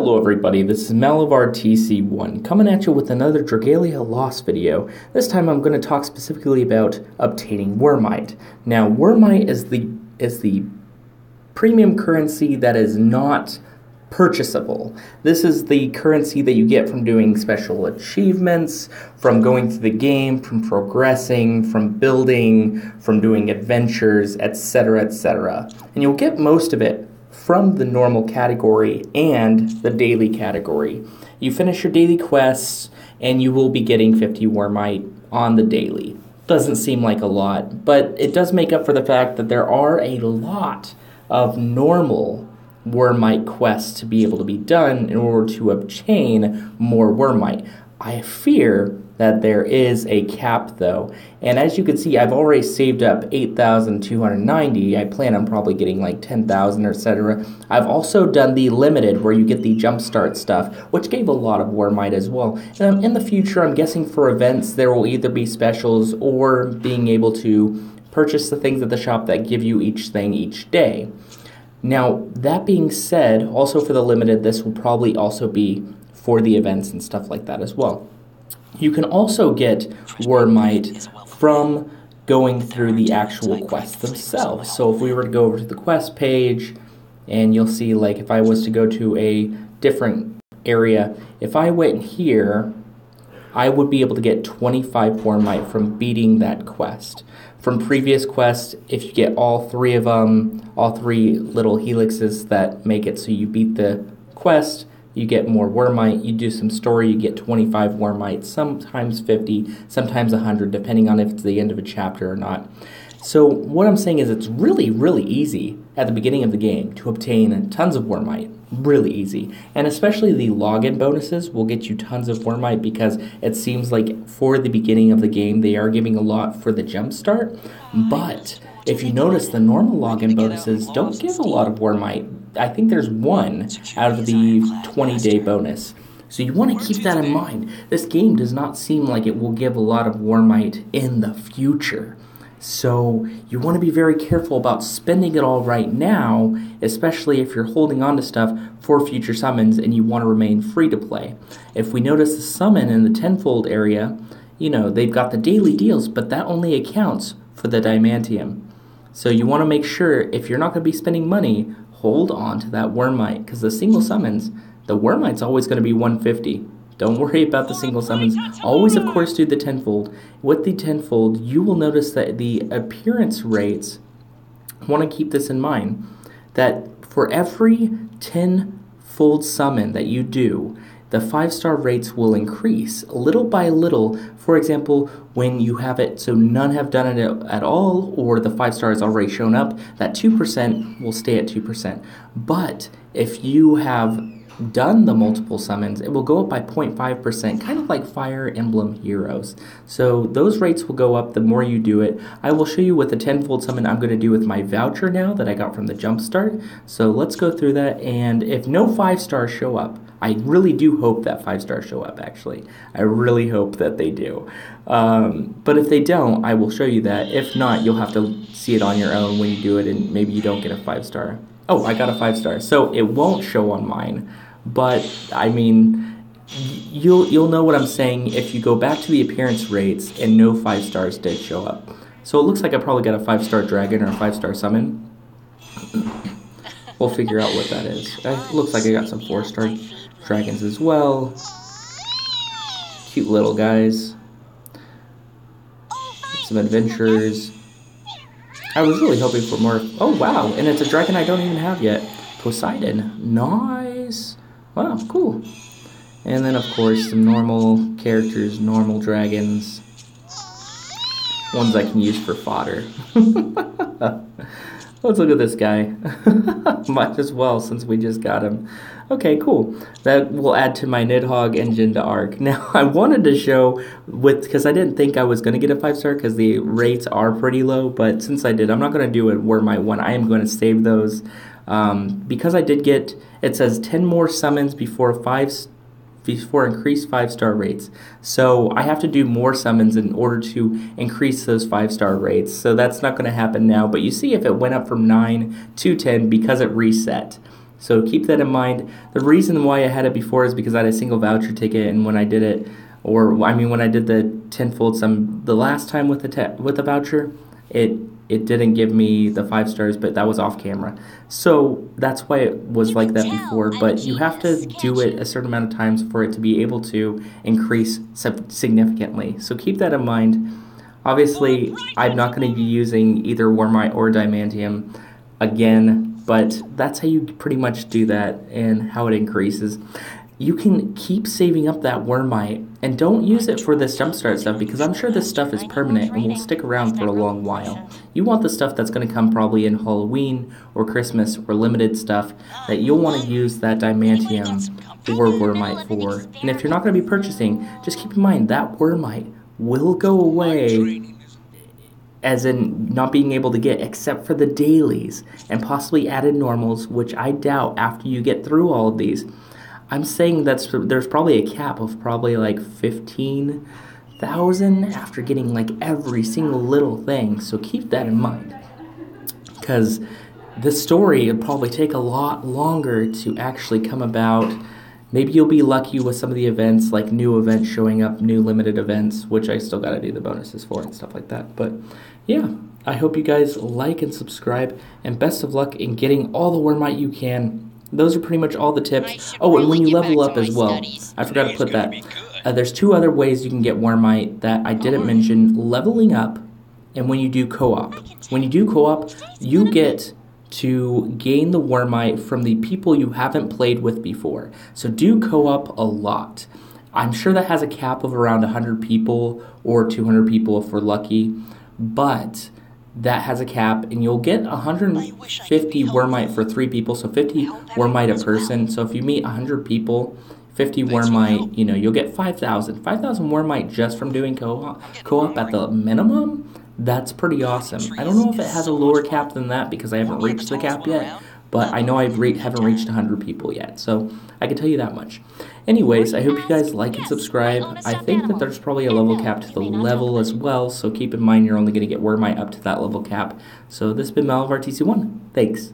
Hello everybody, this is Malavar TC1 coming at you with another Dragalia Lost video. This time I'm going to talk specifically about obtaining Wyrmite. Now Wyrmite is the premium currency that is not purchasable. This is the currency that you get from doing special achievements, from going through the game, from progressing, from building, from doing adventures, etc, etc. And you'll get most of it from the normal category and the daily category. You finish your daily quests and you will be getting 50 Wyrmite on the daily. Doesn't seem like a lot, but it does make up for the fact that there are a lot of normal Wyrmite quests to be able to be done in order to obtain more Wyrmite. I fear that there is a cap though, and as you can see, I've already saved up 8,290. I plan on probably getting like 10,000 or etc. I've also done the limited where you get the jumpstart stuff, which gave a lot of Wyrmite as well. And in the future, I'm guessing for events there will either be specials or being able to purchase the things at the shop that give you each thing each day. Now that being said, also for the limited, this will probably also be for the events and stuff like that as well. You can also get Wyrmite from going through the actual quests themselves. So if we were to go over to the quest page, and you'll see, like, if I was to go to a different area, if I went here, I would be able to get 25 Wyrmite from beating that quest. From previous quests, if you get all three of them, all three little helixes that make it so you beat the quest, you get more Wyrmite. You do some story, you get 25 Wyrmite, sometimes 50, sometimes 100, depending on if it's the end of a chapter or not. So what I'm saying is it's really, really easy at the beginning of the game to obtain tons of Wyrmite. Really easy. And especially the login bonuses will get you tons of Wyrmite because it seems like for the beginning of the game they are giving a lot for the jumpstart. But if you notice, the normal login bonuses don't give a lot of Wyrmite. I think there's one out of the 20-day bonus. So you want to keep that in mind. This game does not seem like it will give a lot of Wyrmite in the future. So you want to be very careful about spending it all right now, especially if you're holding on to stuff for future summons and you want to remain free to play. If we notice the summon in the tenfold area, you know, they've got the daily deals, but that only accounts for the Diamantium. So you want to make sure, if you're not going to be spending money, hold on to that Wyrmite, because the single summons, the Wyrmite's always going to be 150. Don't worry about the single summons. Always, of course, do the tenfold. With the tenfold, you will notice that the appearance rates, I want to keep this in mind, that for every tenfold summon that you do, the 5-star rates will increase little by little. For example, when you have it so none have done it at all, or the 5-star has already shown up, that 2% will stay at 2%. But if you have done the multiple summons, it will go up by 0.5%, kind of like Fire Emblem Heroes. So those rates will go up the more you do it. I will show you what the tenfold summon I'm going to do with my voucher now that I got from the Jumpstart. So let's go through that, and if no 5-stars show up, I really do hope that 5-stars show up, actually. I really hope that they do. But if they don't, I will show you that. If not, you'll have to see it on your own when you do it, and maybe you don't get a 5-star. Oh, I got a 5-star. So it won't show on mine. But, I mean, you'll know what I'm saying if you go back to the appearance rates and no 5-stars did show up. So it looks like I probably got a 5-star dragon or a 5-star summon. We'll figure out what that is. It looks like I got some 4-star dragons as well. Cute little guys. Some adventures. I was really hoping for more. Oh, wow. And it's a dragon I don't even have yet. Poseidon. Nice. Wow, cool. And then, of course, some normal characters, normal dragons. Ones I can use for fodder. Let's look at this guy. Might as well, since we just got him. Okay, cool. That will add to my Nidhogg engine to Arc. Now, I wanted to show, because I didn't think I was going to get a 5-star, because the rates are pretty low, but since I did, I'm not going to do it where my one. I am going to save those. Because I did get, it says 10 more summons before increased 5-star rates. So I have to do more summons in order to increase those 5-star rates. So that's not going to happen now. But you see if it went up from 9 to 10 because it reset. So keep that in mind. The reason why I had it before is because I had a single voucher ticket, and when I did it, when I did the tenfold sum the last time with the voucher, it didn't give me the 5 stars, but that was off camera. So that's why it was like that before. But you have to do it a certain amount of times for it to be able to increase significantly. So keep that in mind. Obviously, I'm not going to be using either Wyrmite or Diamantium again, but that's how you pretty much do that and how it increases. You can keep saving up that Wyrmite, and don't use it for this jumpstart stuff, because I'm sure this stuff is permanent and will stick around for a long while. You want the stuff that's going to come probably in Halloween or Christmas or limited stuff that you'll want to use that Diamantium or Wyrmite for. And if you're not going to be purchasing, just keep in mind that Wyrmite will go away, as in not being able to get, except for the dailies and possibly added normals, which I doubt after you get through all of these. I'm saying there's probably a cap of probably like 15,000 after getting like every single little thing, so keep that in mind. Because the story would probably take a lot longer to actually come about. Maybe you'll be lucky with some of the events, like new events showing up, new limited events, which I still gotta do the bonuses for and stuff like that. But yeah, I hope you guys like and subscribe, and best of luck in getting all the Wyrmite you can. Those are pretty much all the tips. Oh, and when you level up as well, I forgot to put that. There's 2 other ways you can get Wyrmite that I didn't mention: leveling up, and when you do co-op. When you do co-op, you get to gain the Wyrmite from the people you haven't played with before. So do co-op a lot. I'm sure that has a cap of around 100 people or 200 people if we're lucky, but that has a cap, and you'll get 150 Wyrmite for 3 people, so 50 Wyrmite a person. So if you meet 100 people, 50 Wyrmite, you'll get 5,000. 5,000 Wyrmite just from doing co-op at the minimum. That's pretty awesome. I don't know if it has a lower cap than that because I haven't reached the cap yet, but I know I haven't reached 100 people yet, so I can tell you that much. Anyways, I hope you guys like and subscribe. I think that there's probably a level cap to the level as well, so keep in mind you're only going to get Wyrmite up to that level cap. So this has been Mal of RTC1. Thanks.